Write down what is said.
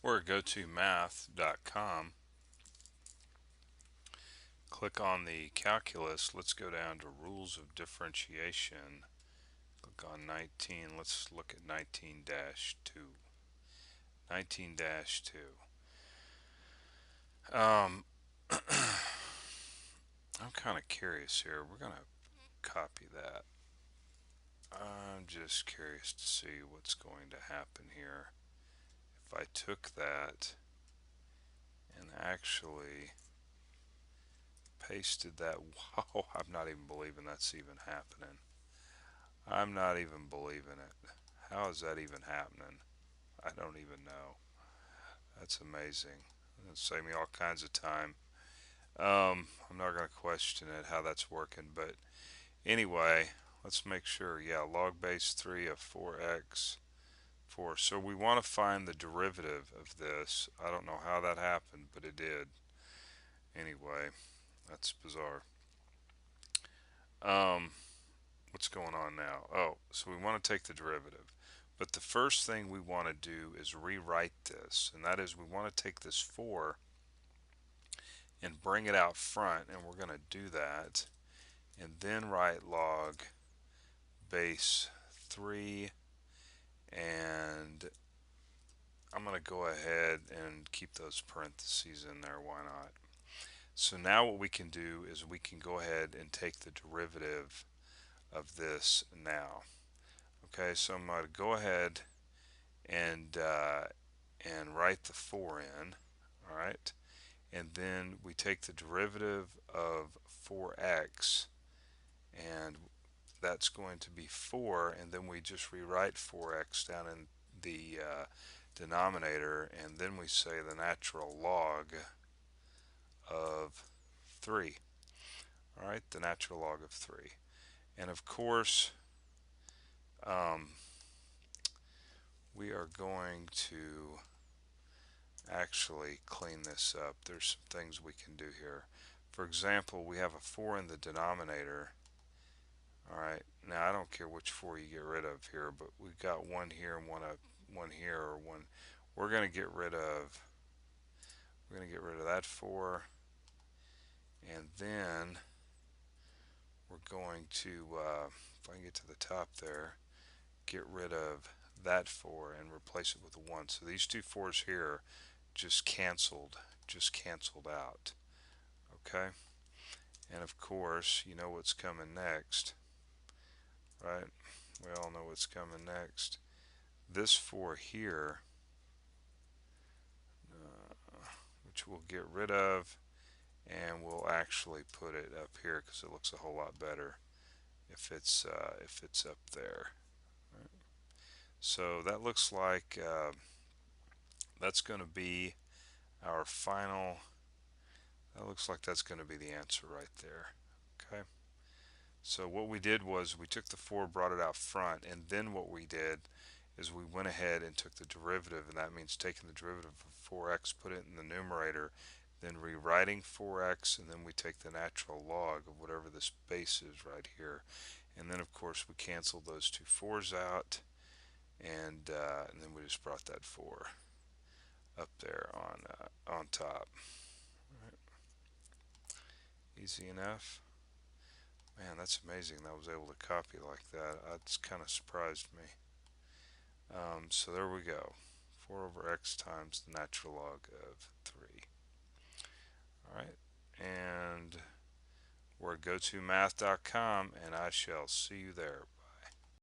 or go to math.com, click on the calculus. Let's go down to Rules of Differentiation. Click on 19. Let's look at 19-2. 19-2. Um, I'm kind of curious here. We're going to copy that. I'm just curious to see what's going to happen here. If I took that and actually pasted that, wow, I'm not even believing that's even happening. I'm not even believing it. How is that even happening? I don't even know. That's amazing. It'll save me all kinds of time. I'm not going to question it how that's working, but anyway, let's make sure. Yeah, log base 3 of 4x 4. So we want to find the derivative of this. I don't know how that happened, but it did. Anyway, that's bizarre. Um, what's going on now? Oh, so we want to take the derivative. But the first thing we want to do is rewrite this, and that is we want to take this 4 and bring it out front, and we're going to do that, and then write log base 3, and I'm going to go ahead and keep those parentheses in there. Why not? So now what we can do is we can go ahead and take the derivative of this now. Okay, so I'm going to go ahead and write the 4 in. All right, and then we take the derivative of 4x, and that's going to be 4, and then we just rewrite 4x down in the denominator, and then we say the natural log of 3. All right, the natural log of 3. And of course, um, we are going to actually clean this up. There's some things we can do here. For example, we have a 4 in the denominator. Alright, now I don't care which 4 you get rid of here, but we've got one here and one here, or one. We're going to get rid of that 4, and then we're going to, if I can get to the top there, get rid of that 4 and replace it with a 1. So these two 4's here just canceled out. Okay, and of course you know what's coming next, right? We all know what's coming next. This 4 here, which we'll get rid of, and we'll actually put it up here because it looks a whole lot better if it's up there. Right? So that looks like that's going to be our final. That looks like that's going to be the answer right there. Okay. So what we did was we took the 4, brought it out front, and then what we did is we went ahead and took the derivative, and that means taking the derivative of 4x, put it in the numerator, then rewriting 4x, and then we take the natural log of whatever this base is right here. And then of course we canceled those two 4's out, and then we just brought that 4 up there on top. Right. Easy enough. Man, that's amazing that I was able to copy like that. That's kind of surprised me. So there we go. 4 over x times the natural log of 3. Alright, and we're at gotomath.com, and I shall see you there.